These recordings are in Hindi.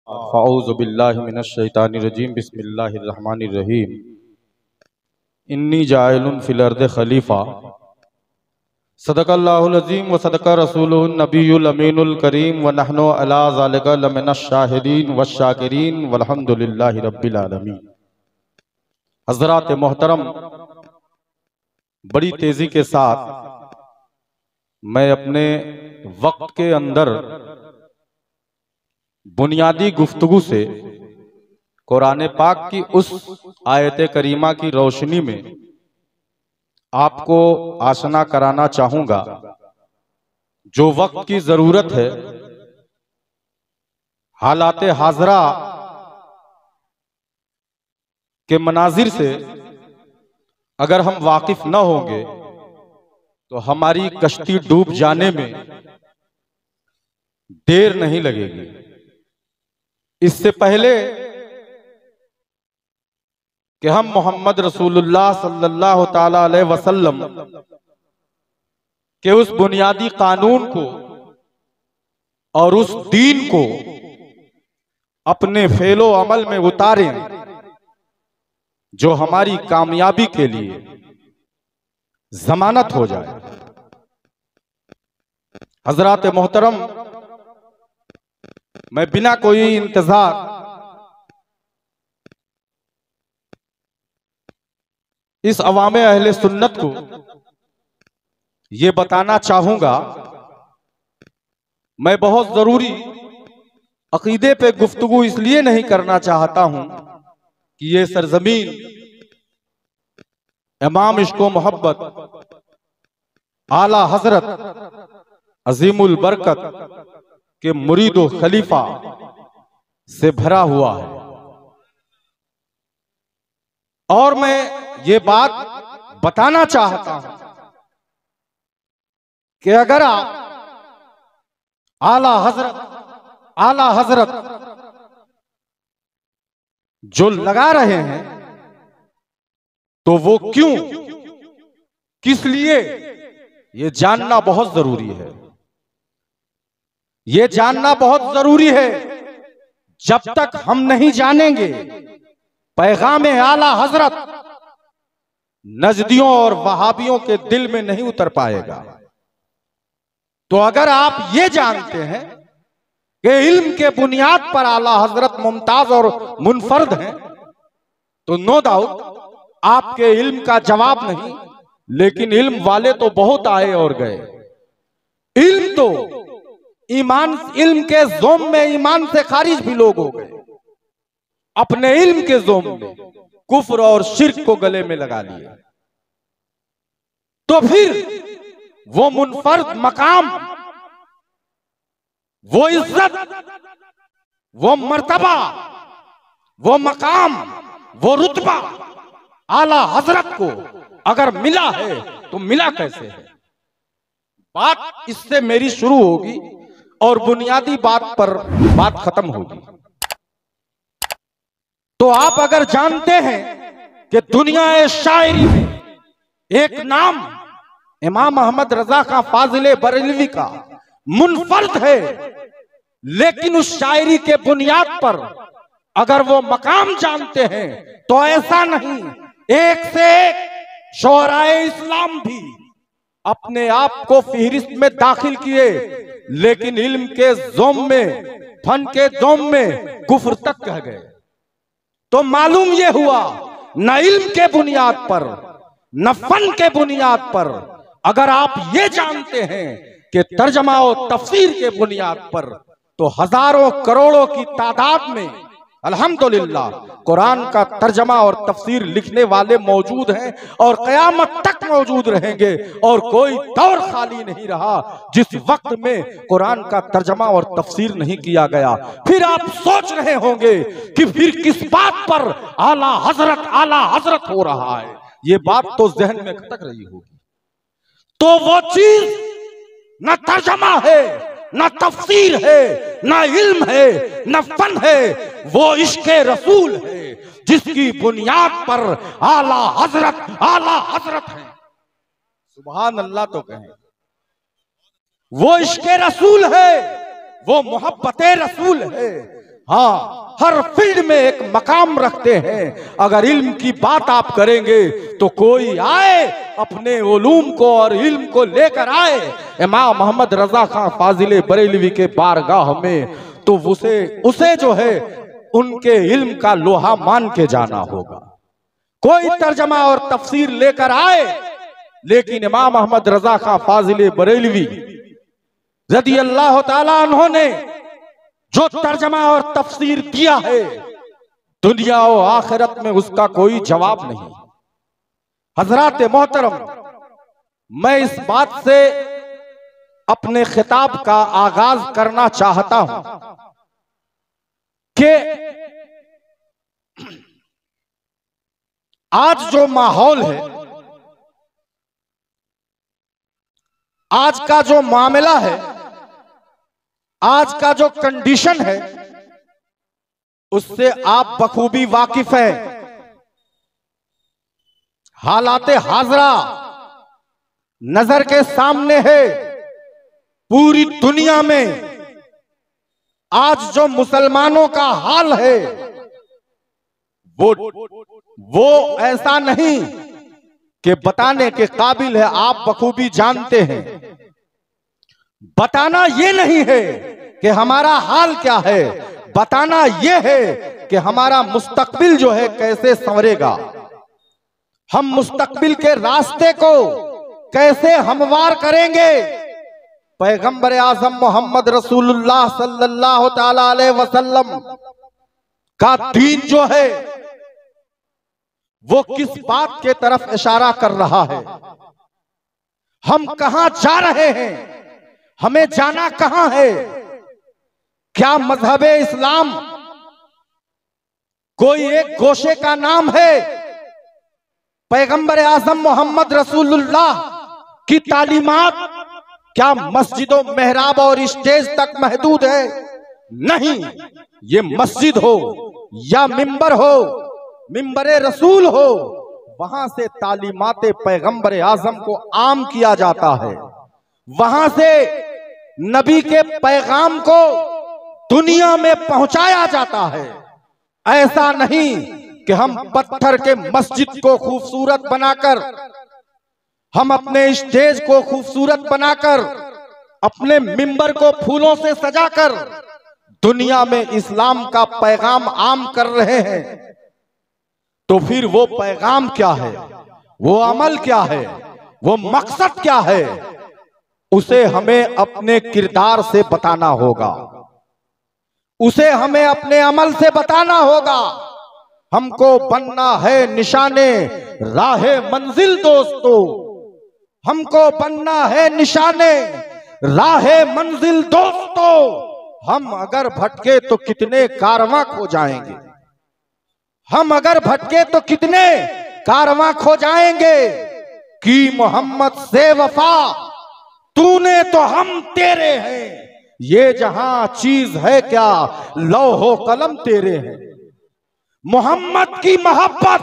फ़अऊज़ु बिल्लाहि मिनश्शैतानिर्रजीम बिस्मिल्लाहिर्रहमानिर्रहीम। इन्नी जाइलुन फिल अर्दि खलीफा। सदक़ल्लाहुल अज़ीम व सदक़ रसूलुहुन नबियुल अमीनुल करीम व नहनु अला ज़ालिका लमिनश्शाहिदीन वश्शाकिरीन वल्हम्दुलिल्लाहि रब्बिल आलमीन। हज़रात मोहतरम, बड़ी तेजी के साथ मैं अपने वक्त के अंदर बुनियादी गुफ्तगू से कुरान पाक की उस आयत करीमा की रोशनी में आपको आशना कराना चाहूंगा जो वक्त की जरूरत है। हालात हाजरा के मनाजिर से अगर हम वाकिफ न होंगे तो हमारी कश्ती डूब जाने में देर नहीं लगेगी। इससे पहले कि हम मोहम्मद रसूलुल्लाह सल्लल्लाहु ताला अलैहि वसल्लम के उस बुनियादी कानून को और उस दीन को अपने फेलो अमल में उतारें जो हमारी कामयाबी के लिए जमानत हो जाए। हजरात मोहतरम, मैं बिना कोई इंतजार इस अवामे अहले सुन्नत को ये बताना चाहूंगा, मैं बहुत जरूरी अकीदे पे गुफ्तगू इसलिए नहीं करना चाहता हूं कि ये सरजमीन इमाम इश्को मोहब्बत आला हजरत अजीमुल बरकत के मुरीदो खलीफा से भरा हुआ है। और मैं ये बात बताना चाहता हूं कि अगर आप आला हजरत जो लगा रहे हैं तो वो क्यों, किस लिए, ये जानना बहुत जरूरी है। ये जानना बहुत जरूरी है। जब तक हम नहीं जानेंगे पैगाम आला हजरत नजदियों और वहाबियों के दिल में नहीं उतर पाएगा। तो अगर आप ये जानते हैं कि इल्म के बुनियाद पर आला हजरत मुमताज और मुनफरद हैं तो नो डाउट आपके इल्म का जवाब नहीं, लेकिन इल्म वाले तो बहुत आए और गए। इल्म तो ईमान, इल्म के जोम में ईमान से खारिज भी लोग हो गए। अपने इल्म के जोम में कुफ्र और शिर्क को गले में लगा लिया। तो फिर वो मुनफरद मकाम, वो इज्जत, वो मर्तबा, वो मकाम, वो रुतबा आला हजरत को अगर मिला है तो मिला कैसे है? बात इससे मेरी शुरू होगी और बुनियादी बात पर बात खत्म होगी। तो आप अगर जानते हैं कि दुनिया शायरी में एक नाम इमाम अहमद रजा का फाजिले बरेलवी का मुनफरद है, लेकिन उस शायरी के बुनियाद पर अगर वो मकाम जानते हैं तो ऐसा नहीं, एक से एक शोराए इस्लाम भी अपने आप को फहरिस्त में दाखिल किए, लेकिन इल्म के जोम में, फन के जोम में कुफ्र तक कह गए। तो मालूम यह हुआ न इल्म के बुनियाद पर न फन के बुनियाद पर, अगर आप ये जानते हैं कि तर्जमा और तफसीर के बुनियाद पर, तो हजारों करोड़ों की तादाद में अल्हम्दुलिल्लाह कुरान का तर्जमा और तफसीर लिखने वाले मौजूद हैं और कयामत तक मौजूद रहेंगे। और कोई दौर खाली नहीं रहा जिस वक्त में कुरान का तर्जमा और तफसीर नहीं किया गया। फिर आप सोच रहे होंगे कि फिर किस बात पर आला हजरत हो रहा है, ये बात तो जहन में खटक रही होगी। तो वो चीज न तर्जमा है, न तफसीर है, न इल्म है, न फन है, वो इश्क़े रसूल है जिसकी बुनियाद पर आला हजरत है। सुभान अल्लाह तो कहें। वो इश्क़े रसूल है, वो मोहब्बत रसूल है हाँ, हर फील्ड में एक मकाम रखते हैं। अगर इल्म की बात आप करेंगे तो कोई आए अपने उलूम को और इल्म को लेकर आए इमाम मोहम्मद रजा खां फाजिले बरेलवी के बारगाह में, तो उसे जो है उनके इल्म का लोहा मान के जाना होगा। कोई तर्जमा और तफसीर लेकर आए, लेकिन इमाम मोहम्मद रजा खां फाजिले बरेलवी रज़ी अल्लाह ताला अन्हु ने जो तर्जमा और तफसीर दिया है, दुनिया और आखिरत में उसका कोई जवाब नहीं। हजरात मोहतरम, मैं इस बात से अपने खिताब का आगाज करना चाहता हूं कि आज जो माहौल है, आज का जो मामला है, आज का जो कंडीशन है, उससे आप बखूबी वाकिफ हैं। हालाते हाजरा नजर के सामने है। पूरी दुनिया में आज जो मुसलमानों का हाल है वो ऐसा नहीं कि बताने के काबिल है। आप बखूबी जानते हैं। बताना ये नहीं है कि हमारा हाल क्या है, बताना ये है कि हमारा मुस्तकबिल जो है कैसे संवरेगा, हम मुस्तकबिल के रास्ते को कैसे हमवार करेंगे। पैगंबर आज़म मोहम्मद रसूलुल्लाह सल्लल्लाहु ताला अलैहि वसल्लम का दीन जो है वो किस बात के तरफ इशारा कर रहा है, हम कहां जा रहे हैं, हमें जाना कहां है। क्या मजहबे इस्लाम कोई एक गोशे का नाम है? पैगंबर आज़म मोहम्मद रसूलुल्लाह की तालीमात क्या मस्जिदों, मेहराब और स्टेज तक महदूद है? नहीं, ये मस्जिद हो या मिंबर हो, मिंबरे रसूल हो, वहां से तालीमाते पैगंबर आज़म को आम किया जाता है। वहां से नबी के पैगाम को दुनिया में पहुंचाया जाता है। ऐसा नहीं कि हम पत्थर के मस्जिद को खूबसूरत बनाकर, हम अपने स्टेज को खूबसूरत बनाकर, अपने मिंबर को फूलों से सजाकर दुनिया में इस्लाम का पैगाम आम कर रहे हैं। तो फिर वो पैगाम क्या है, वो अमल क्या है, वो मकसद क्या है, उसे हमें अपने किरदार से बताना होगा, उसे हमें अपने अमल से बताना होगा। हमको बनना है निशाने राहे मंजिल दोस्तों, हमको बनना है निशाने राहे मंजिल दोस्तों। हम अगर भटके तो कितने कारवां खो जाएंगे, हम अगर भटके तो कितने कारवां खो जाएंगे। कि मोहम्मद से वफा तूने तो हम तेरे हैं, ये जहां चीज है क्या लौहो कलम तेरे हैं। मोहम्मद की मोहब्बत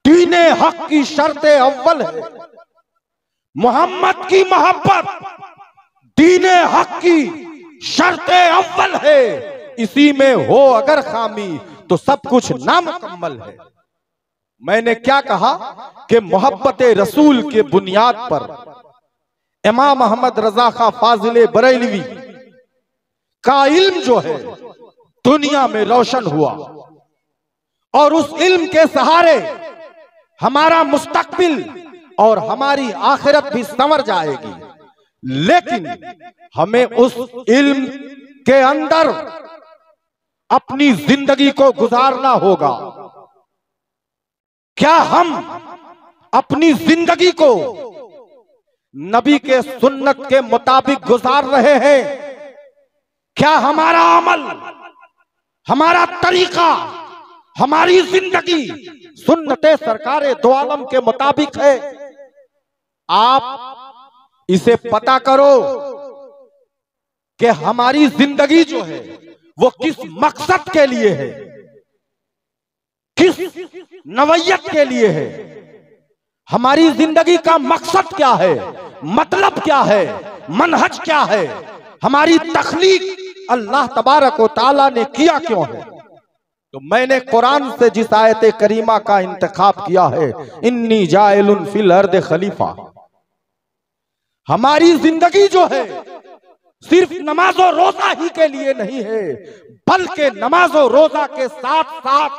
दीने हक की शर्ते अव्वल है। मोहम्मद की मोहब्बत दीने हक की शर्ते अव्वल है। इसी में हो अगर खामी तो सब कुछ नामुकम्मल है। मैंने क्या कहा कि मोहब्बत रसूल के बुनियाद पर इमाम मोहम्मद रजा खां फाजिले बरेलवी का इल्म जो है दुनिया में रोशन हुआ, और उस इल्म के सहारे हमारा मुस्तकबिल और हमारी आखिरत भी संवर जाएगी। लेकिन हमें उस इल्म के अंदर अपनी जिंदगी को गुजारना होगा। क्या हम अपनी जिंदगी को नबी के सुन्नत के मुताबिक गुजार रहे हैं? क्या हमारा अमल, हमारा तरीका, हमारी जिंदगी सुन्नते सरकारे दो आलम के मुताबिक है? आप इसे पता करो कि हमारी जिंदगी जो है वो किस मकसद के लिए है, किस नवैयत के लिए है। हमारी जिंदगी का मकसद क्या है, मतलब क्या है, मनहज क्या है, हमारी तखलीक अल्लाह तबारक व तआला ने किया क्यों है? तो मैंने कुरान से जिस आयत करीमा का इंतखाब किया है, इन्नी जाइलुन फिल अर्द खलीफा, हमारी जिंदगी जो है सिर्फ नमाज और रोजा ही के लिए नहीं है, बल्कि नमाज और रोजा के साथ साथ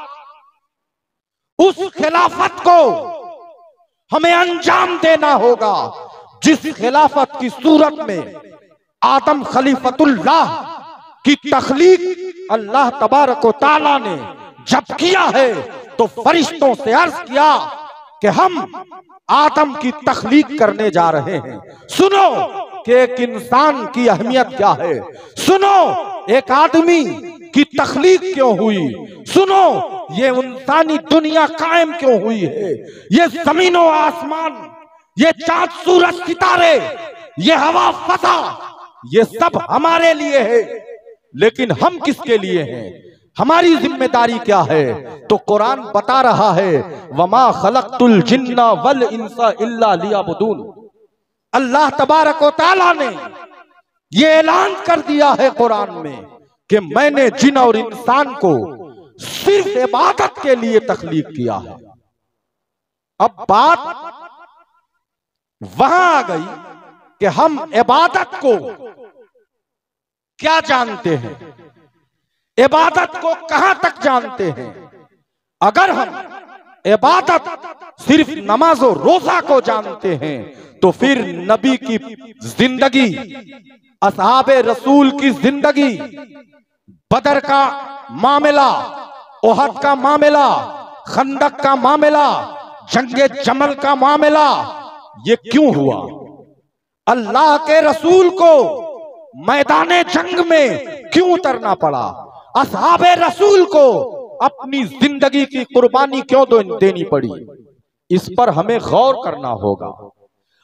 उस खिलाफत को हमें अंजाम देना होगा जिस खिलाफत की सूरत में आदम खलीफतुल्लाह की तख्लीक अल्लाह तबारक व तआला ने जब किया है तो फरिश्तों से अर्ज किया कि हम आदम की तख्लीक करने जा रहे हैं। सुनो कि एक इंसान की अहमियत क्या है, सुनो एक आदमी की तख्लीक क्यों हुई, सुनो ये इंसानी दुनिया कायम क्यों हुई है, ये जमीनों आसमान, ये चांद सूरज सितारे, ये हवा फजा, ये सब हमारे लिए है। लेकिन हम किसके लिए हैं, हमारी जिम्मेदारी क्या है? तो कुरान बता रहा है वमा खलक़तुल जिन्ना वल इंसा इल्ला लियअबुदून। अल्लाह तबारक व तआला ने ये ऐलान कर दिया है कुरान में कि मैंने जिन और इंसान को सिर्फ इबादत के लिए तख्लीक किया है। अब बात वहां आ गई कि हम इबादत को क्या जानते हैं, इबादत को कहां तक जानते हैं। अगर हम इबादत सिर्फ नमाज और रोजा को जानते हैं तो फिर नबी की जिंदगी, असहाबे रसूल की जिंदगी, बदर का मामला, ओहद का मामला, खंदक का मामला, जंगे जमल का मामला, ये क्यों हुआ? अल्लाह के रसूल को मैदाने जंग में क्यों उतरना पड़ा? असहाबे रसूल को अपनी जिंदगी की कुर्बानी क्यों देनी पड़ी? इस पर हमें गौर करना होगा।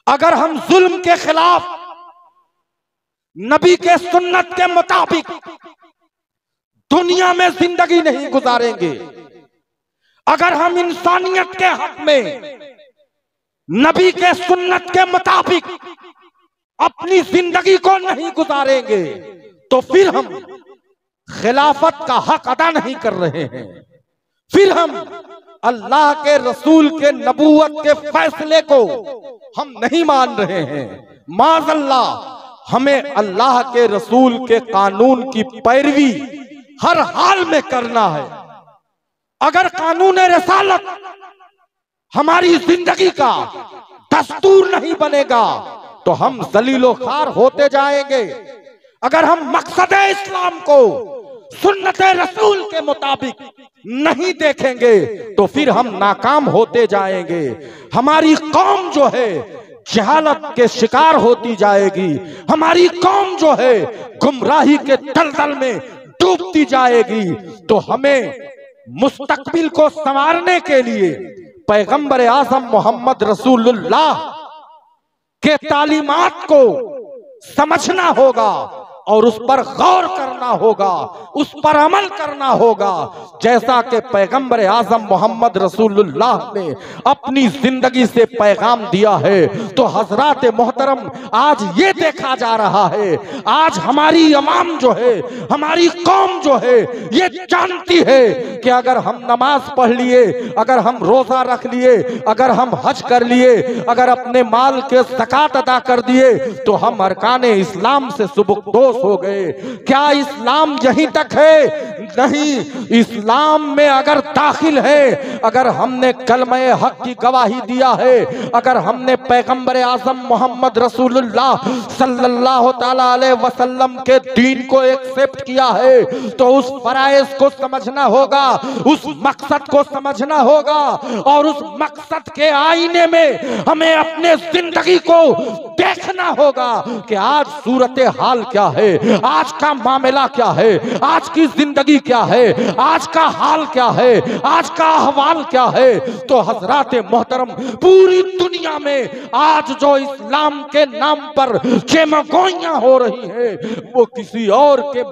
अगर हम जुल्म के खिलाफ नबी के सुन्नत के मुताबिक दुनिया में जिंदगी नहीं गुजारेंगे, अगर हम इंसानियत के हक में नबी के सुन्नत के मुताबिक अपनी जिंदगी को नहीं गुजारेंगे, तो फिर हम खिलाफत का हक अदा नहीं कर रहे हैं, फिर हम अल्लाह के रसूल के नबूवत के फैसले को हम नहीं मान रहे हैं। माज़अल्लाह हमें अल्लाह के रसूल के कानून की पैरवी हर हाल में करना है। अगर कानून रिसालत हमारी जिंदगी का दस्तूर नहीं बनेगा तो हम जलीलो खार होते जाएंगे। अगर हम मकसद इस्लाम को सुन्नत रसूल के मुताबिक नहीं देखेंगे तो फिर हम नाकाम होते जाएंगे। हमारी कौम जो है जहालत के शिकार होती जाएगी, हमारी कौम जो है गुमराही के दलदल में डूबती जाएगी। तो हमें मुस्तकबिल को संवारने के लिए पैगंबर आज़म मोहम्मद रसूलुल्लाह के तालीमात को समझना होगा और उस पर गौर करना होगा, उस पर अमल करना होगा। जैसा कि पैगंबर आज़म मोहम्मद रसूलुल्लाह ने अपनी जिंदगी से पैगाम दिया है, तो हजरात मोहतरम आज ये देखा जा रहा है, आज हमारी अवाम जो है, हमारी कौम जो है, ये जानती है कि अगर हम नमाज पढ़ लिए, अगर हम रोजा रख लिए, अगर हम हज कर लिए, अगर अपने माल के ज़कात अदा कर दिए तो हम अरकाने इस्लाम से सुबुकदोश हो गए। क्या इस्लाम यहीं तक है? नहीं, इस्लाम में अगर दाखिल है, अगर हमने कलमे हक की गवाही दिया है, अगर हमने पैगंबर आज़म मोहम्मद रसूलुल्लाह सल्लल्लाहु तआला अलैहि वसल्लम के दीन को एक्सेप्ट किया है, तो उस फराइज़ को समझना होगा, उस मकसद को समझना होगा और उस मकसद के आईने में हमें अपने जिंदगी को देखना होगा कि आज सूरत हाल क्या है, आज का मामला क्या है, आज की जिंदगी क्या है, आज का हाल क्या है, आज का अहवाल क्या है। तो हजरात मोहतरम पूरी दुनिया में आज जो इस्लाम के नाम पर चेमगोइयां हो रही है वो किसी और के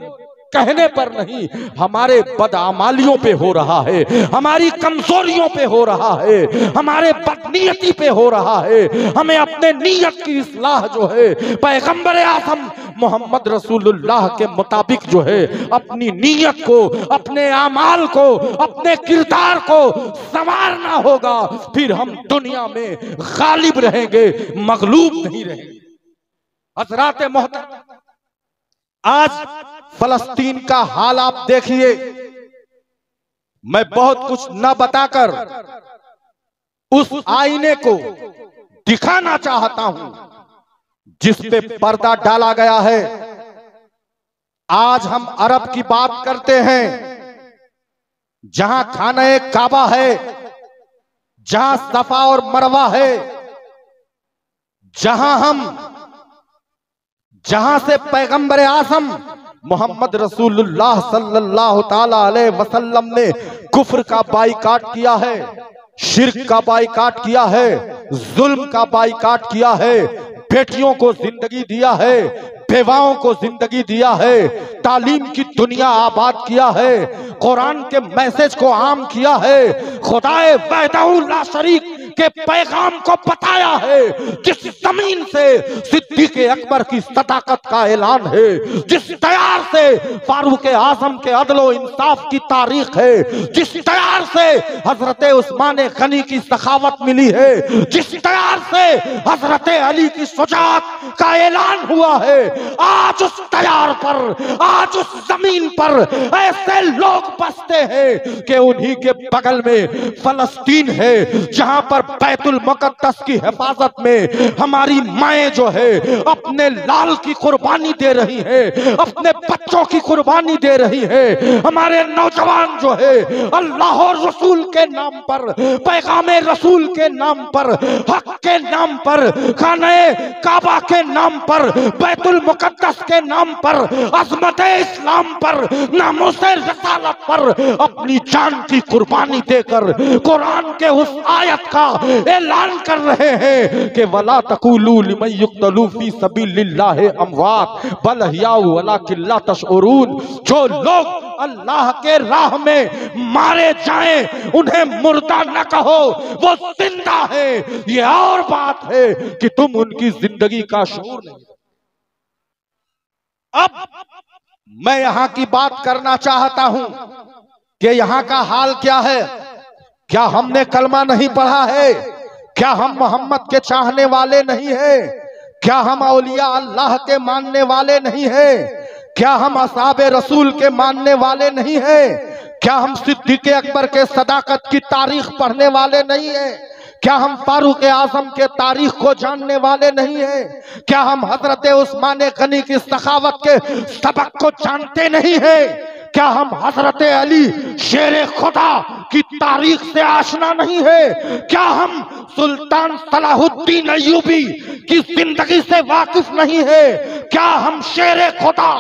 कहने पर नहीं, हमारे बदआमालियों पे हो रहा है, हमारी कमजोरियों पे हो रहा है, हमारे बदनीयती पे हो रहा है। हमें अपने नीयत की इस्लाह जो है पैगंबर आज़म मोहम्मद रसूलुल्लाह के मुताबिक जो है अपनी नीयत को, अपने आमाल को, अपने किरदार को संवारना होगा, फिर हम दुनिया में गालिब रहेंगे, मगलूब नहीं रहेंगे। हज़रात मोहतरम, आज फलस्तीन का हाल आप देखिए। मैं बहुत कुछ न बताकर उस आईने को दिखाना चाहता हूं जिस पे पर्दा डाला गया है। आज हम अरब की बात करते हैं, जहां खाने काबा है, जहां सफा और मरवा है, जहां से पैगंबर आज़म मोहम्मद रसूलुल्लाह सल्लल्लाहु ताला अलैहि वसल्लम ने कुफ्र का बाइकाट किया है, शिर्क का बाइकाट किया है, जुल्म का बाइकाट किया है, बेटियों को जिंदगी दिया है, बेवाओं को जिंदगी दिया है, तालीम की दुनिया आबाद किया है, कुरान के मैसेज को आम किया है, खुदाए वहदहू ला शरीक के पैगाम को बताया है। जिस जमीन से सिद्दीक़ अकबर की सदाकत का ऐलान है, जिस तैयार से फारूक आजम के अदलो इंसाफ की तारीख है, जिस तैयार से हजरत उस्मान गनी की सखावत मिली है, जिस तैयार से हजरत अली की शुजाअत का ऐलान हुआ है, आज उस तैयार पर, आज उस जमीन पर ऐसे लोग बसते हैं कि उन्हीं के बगल में फलस्तीन है, जहां पर बैतुल मुकद्दस की हिफाजत में हमारी माएं जो है अपने लाल की कुर्बानी दे रही है, अपने बच्चों की कुर्बानी दे रही है। हमारे नौजवान जो है अल्लाह और रसूल के नाम पर, पैगामे रसूल के नाम पर, हक के नाम पर, खाने काबा के नाम पर, बैतुल मुकद्दस के नाम पर, अज़मत इस्लाम पर, नामूसे रसालत पर अपनी जान की कुर्बानी देकर कुरान के उस आयत का ऐलान कर रहे हैं कि वला तक़ूलू लिमन युक़्तलू फी सबीलिल्लाहि अमवात बल अहयाउ वलाकिन ला तशऊरून। जो लोग अल्लाह के राह में मारे जाएं उन्हें मुर्दा न कहो, वो जिंदा है। ये और बात है कि तुम उनकी जिंदगी का शऊर नहीं। अब मैं यहां की बात करना चाहता हूं कि यहां का हाल क्या है। क्या हमने कलमा नहीं पढ़ा है? क्या हम मोहम्मद के चाहने वाले नहीं है? क्या हम औलिया अल्लाह के मानने वाले नहीं है? क्या हम असहाबे रसूल के मानने वाले नहीं है? क्या हम सिद्दीक़ अकबर के सदाकत की तारीख पढ़ने वाले नहीं है? क्या हम फारूक आज़म के तारीख को जानने वाले नहीं है? क्या हम हजरत उस्मान गनी की सखावत के सबक को जानते नहीं है? क्या हम हजरत अली शेर खुदा की तारीख से आशना नहीं है? क्या हम सुल्तान सलाहुद्दीन अय्यूबी की जिंदगी से वाकिफ नहीं है? क्या हम शेर खुदा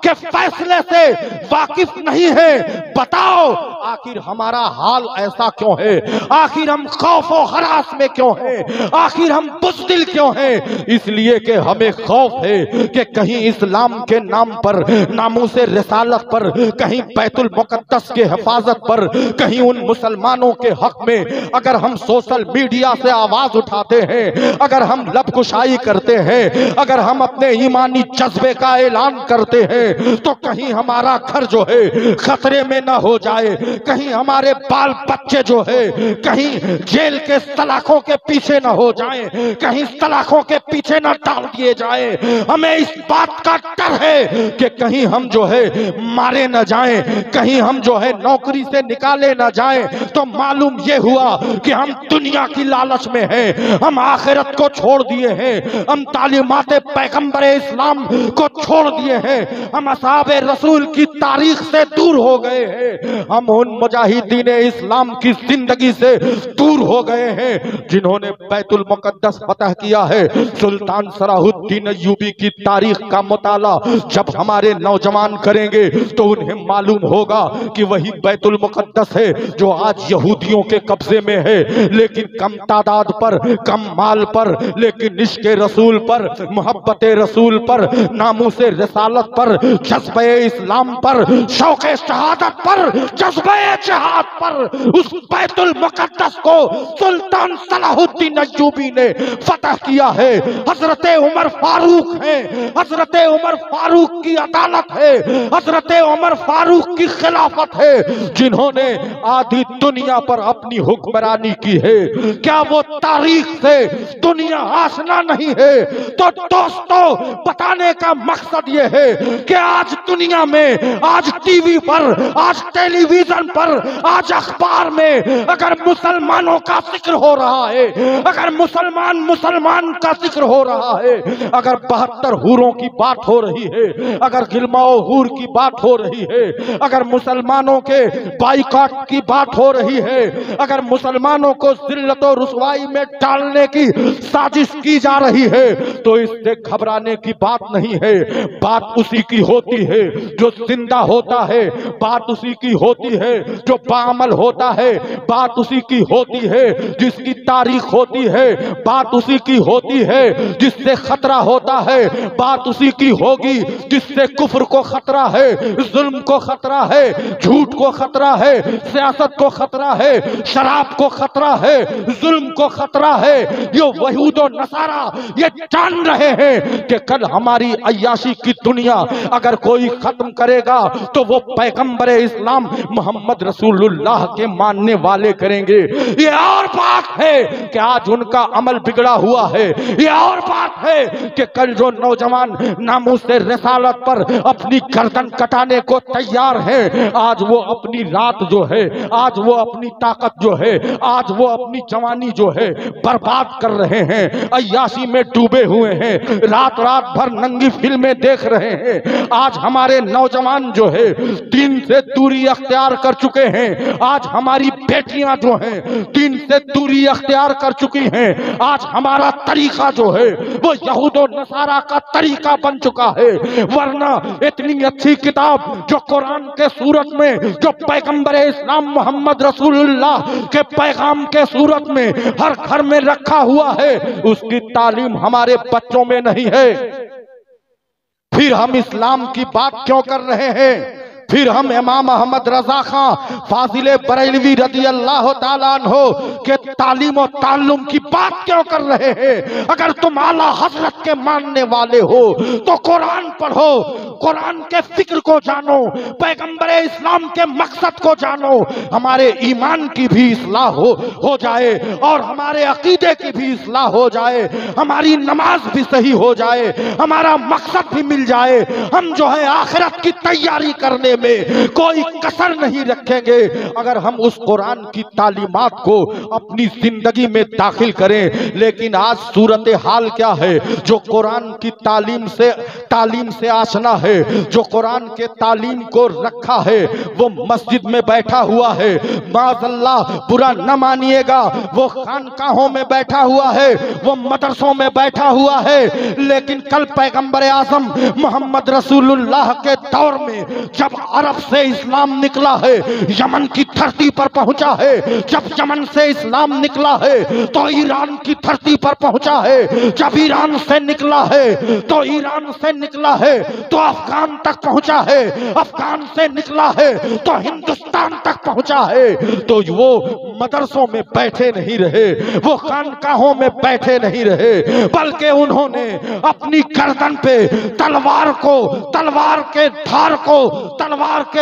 के फैसले से वाकिफ नहीं है? बताओ, आखिर हमारा हाल ऐसा क्यों है? आखिर हम खौफ और हरास में क्यों हैं? आखिर हम बुज़दिल क्यों हैं? इसलिए कि हमें खौफ है कि कहीं इस्लाम के नाम पर, नामूसे रिसालत पर, कहीं बैतुल मुकद्दस के हिफाजत पर, कहीं उन मुसलमानों के हक में अगर हम सोशल मीडिया से आवाज उठाते हैं, अगर हम लबकुशाई करते हैं, अगर हम अपने ईमानी जज्बे का ऐलान करते हैं, तो कहीं हमारा घर जो है खतरे में न हो जाए, कहीं हमारे बाल बच्चे जो है कहीं जेल के सलाखों के पीछे न हो जाएं, कहीं सलाखों के पीछे न डाल दिए जाए। हमें इस बात का डर है कि कहीं हम जो है मारे न जाएं, कहीं हम जो है नौकरी से निकाले न जाएं। तो मालूम ये हुआ कि हम दुनिया की लालच में हैं, हम आखिरत को छोड़ दिए हैं, हम तालीमात पैगंबर इस्लाम को छोड़ दिए हैं, हम असहाबे रसूल की तारीख से दूर हो गए हैं, हम उन मुजाहिदीन इस्लाम की जिंदगी से दूर हो गए हैं जिन्होंने बैतुल मुकद्दस फतह किया है। सुल्तान सलाहुद्दीन अय्यूबी की तारीख का मुताला जब हमारे नौजवान करेंगे तो उन्हें मालूम होगा कि वही बैतुल मुकद्दस है जो आज यहूदियों के कब्जे में है, लेकिन कम तादाद पर, कम माल पर, लेकिन इश्क़े रसूल पर, मोहब्बत रसूल पर, नामूसे रिसालत पर, जज्बे इस्लाम पर, शौक़े शहादत पर, जज्बे जज्बे जिहाद पर उस बैतुल मुकद्दस को सुल्तान सलाहुद्दीन अय्यूबी ने फतह किया है। हजरत उमर फारूक हैं, हजरत उमर फारूक की अदालत है, हजरत उमर फारूक की खिलाफत है, जिन्होंने आधी दुनिया पर अपनी हुक्मरानी की है। क्या वो तारीख से दुनिया आशना नहीं है? तो दोस्तों, बताने का मकसद ये है कि आज दुनिया में, आज टीवी पर, आज टेलीविजन पर, आज अखबार में अगर मुसलमानों का जिक्र हो रहा है, अगर मुसलमान का जिक्र हो रहा है, अगर 72 हूरों की बात हो रही है, अगर गिलमाओ हूर की बात हो रही है, अगर मुसलमानों के बाइकॉट की बात हो रही है, अगर मुसलमानों को जिल्लत और रुसवाई में डालने की साजिश की जा रही है, तो इससे घबराने की बात नहीं है। बात उसी की होती है जो जिंदा होता है, बात उसी की होती है जो बाअमल होता है, बात उसी की होती है जिसकी तारीख होती है, बात उसी की होती है जिससे खतरा होता है, बात उसी की होगी जिससे कुफ्र को खतरा है, जुल्म को खतरा है, झूठ को खतरा है, सियासत को खतरा है, शराब को खतरा है, जुल्म को खतरा है। ये यहूद और नसारा ये जान रहे हैं कि कल हमारी अय्याशी की दुनिया अगर कोई खत्म करेगा तो वो पैगंबर इस्लाम मोहम्मद रसूलुल्लाह के मानने वाले करेंगे। ये और बात है कि आज उनका अमल बिगड़ा हुआ है, ये और बात है कि कल जो नौजवान नामूसे रिसालत पर अपनी गर्दन कटाने को तैयार हैं, आज वो अपनी रात जो है, आज वो अपनी ताकत जो है, आज वो अपनी जवानी जो है बर्बाद कर रहे हैं, अय्याशी में डूबे हुए हैं, रात रात भर नंगी फिल्में देख रहे हैं। आज हमारे नौजवान जो है दीन से दूरी अख्तियार कर चुके हैं, आज हमारी बेटियां जो हैं दीन से दूरी अख्तियार कर चुकी हैं। आज हमारा तरीका जो है वो यहूद और नसारा का तरीका बन चुका है। वरना इतनी अच्छी किताब जो कुरान के सूरत में, जो पैगंबर इस्लाम मोहम्मद रसूलुल्लाह के पैगाम के सूरत में हर घर में रखा हुआ है, उसकी तालीम हमारे बच्चों में नहीं है। फिर हम इस्लाम की बात क्यों कर रहे हैं? फिर हम इमाम अहमद रजा खां फाजिले बरेलवी रदी अल्लाह ताला अन्हो के तालीम और ताल्लुम की बात क्यों कर रहे हैं? अगर तुम आला हजरत के मानने वाले हो तो कुरान पढ़ो, कुरान के फिक्र को जानो, पैगंबर इस्लाम के मकसद को जानो, हमारे ईमान की भी इस्लाह हो जाए और हमारे अकीदे की भी इस्लाह हो जाए, हमारी नमाज भी सही हो जाए, हमारा मकसद भी मिल जाए। हम जो है आखिरत की तैयारी करने में कोई कसर नहीं रखेंगे अगर हम उस कुरान की तालीमात को अपनी जिंदगी में दाखिल करें। लेकिन आज सूरत हाल क्या है? जो कुरान की तालीम से आशना है, जो कुरान के तालीम को रखा है, वो मस्जिद में बैठा हुआ है, माज़अल्लाह बुरा न मानिएगा, वो खानकाहों में बैठा हुआ है, वो मदरसों में बैठा हुआ है। लेकिन कल पैगंबर आज़म मोहम्मद रसूलुल्लाह के दौर में जब अरब से इस्लाम निकला है, यमन की धरती पर पहुंचा है, जब यमन से इस्लाम निकला है तो ईरान की धरती पर पहुंचा है, जब ईरान से निकला है तो ईरान से निकला है तो अफगान तक पहुंचा है, अफगान से निकला है तो हिंदुस्तान तक पहुंचा है। तो वो मदरसों में बैठे नहीं रहे, वो खानकाहों में बैठे नहीं रहे, बल्कि उन्होंने अपनी गर्दन पे तलवार के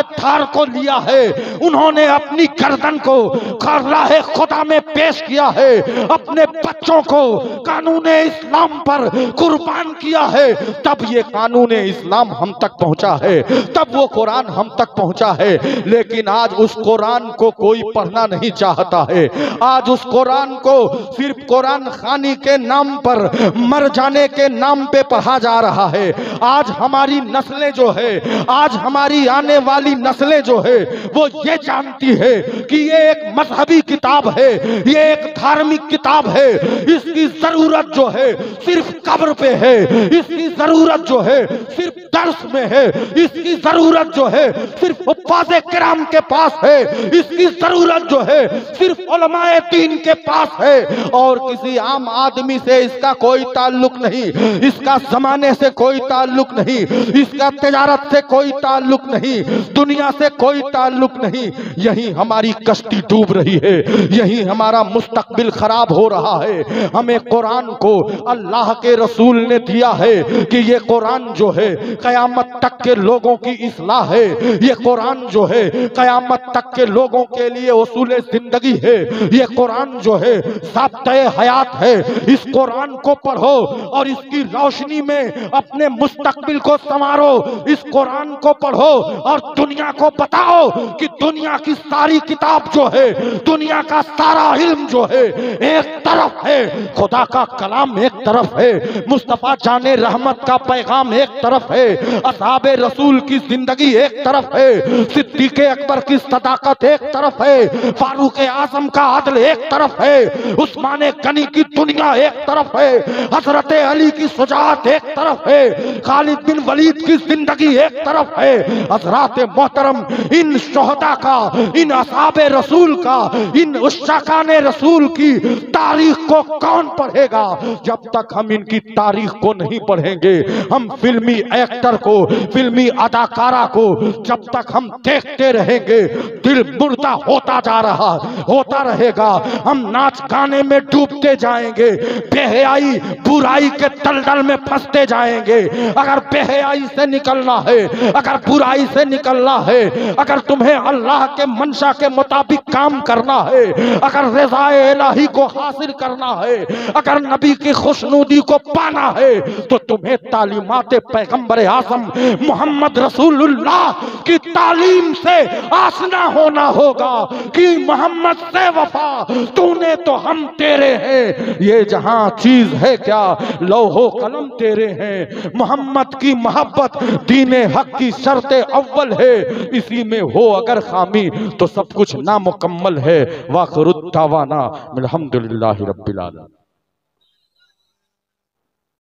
धार को लिया है। उन्होंने अपनी गर्दन को राहे खुदा में पेश किया है, अपने बच्चों को कानून इस्लाम पर कुर्बान किया है। तब ये कानून इस्लाम हम तक पहुंचा है, तब वो कुरान हम तक पहुंचा है। लेकिन आज उस कुरान को कोई पढ़ना नहीं चाहता है। आज उस कुरान को सिर्फ कुरान खानी के नाम पर, मर जाने के नाम पे पढ़ा जा रहा है। आज हमारी नस्लें जो है, आज हमारी आने वाली नस्लें जो है वो ये जानती है कि ये एक मजहबी किताब है, ये एक धार्मिक किताब है। इसकी जरूरत जो है सिर्फ कब्र पे है, इसकी जरूरत जो है सिर्फ दर्स उस में है। इसकी जरूरत जो है सिर्फ हुफ्फाज़े किराम के पास है, इसकी जरूरत जो है सिर्फ उलमाए दीन के पास है, और किसी आम आदमी से इसका कोई ताल्लुक नहीं, इसका जमाने से कोई ताल्लुक नहीं, इसका तिजारत से कोई ताल्लुक नहीं, दुनिया से कोई ताल्लुक नहीं। यही हमारी कश्ती डूब रही है, यही हमारा मुस्तकबिल खराब हो रहा है। हमें कुरान को अल्लाह के रसूल ने दिया है कि ये कुरान जो है कयामत तक के लोगों की इस्लाह है, ये कुरान जो है कयामत तक के लोगों के लिए उसूले जिंदगी है, ये कुरान जो है ज़ाब्ते हयात है। इस कुरान को पढ़ो और इसकी रोशनी में अपने मुस्तकबिल को संवारो। इस कुरान को पढ़ो और दुनिया को बताओ कि दुनिया की सारी किताब जो है, दुनिया का सारा इल्म जो है एक तरफ है, खुदा का कलाम एक तरफ है, मुस्तफा जाने रहमत का पैगाम एक तरफ है, असहाबे रसूल की जिंदगी एक तरफ है, सिद्दीक़ अकबर की सदाकत एक तरफ है, फारूक आजम का अदल एक तरफ है, उस्मान गनी की दुनिया एक तरफ है, हजरत अली की शुजाअत एक तरफ है, खालिद बिन वलीद की जिंदगी एक तरफ है। हजरात मोहतरम, इन शोहदा का, इन असहाबे रसूल का, इन उस्साकाने रसूल की तारीख को कौन पढ़ेगा? जब तक हम इनकी तारीख को नहीं पढ़ेंगे, हम फिल्मी एक्टर को, फिल्मी अदाकारा को जब तक हम देखते रहेंगे, दिल मुर्दा होता जा रहा होता रहेगा। हम नाच गाने में डूबते जाएंगे, बेहयाई बुराई के दलदल में फंसते जाएंगे। अगर बेहयाई से निकलना है, अगर बुराई से निकलना है, अगर तुम्हें अल्लाह के मंशा के मुताबिक काम करना है, अगर रिज़ाए इलाही को हासिल करना है, अगर नबी की खुशनुदी को पाना है, तो तुम्हें तालीमाते पैगंबर आज़म मोहम्मद रसूलुल्लाह की तालीम से आसना होना होगा कि मोहम्मद से वफा तूने तो हम तेरे हैं, ये जहां चीज है क्या लौहो कलम तेरे हैं। मोहम्मद की मोहब्बत दीने हक की शर्ते अव्वल है, इसी में हो अगर खामी तो सब कुछ नामुकम्मल है। वाखिरुद्दावाना अल्हम्दुलिल्लाहि रब्बिल आलमीन।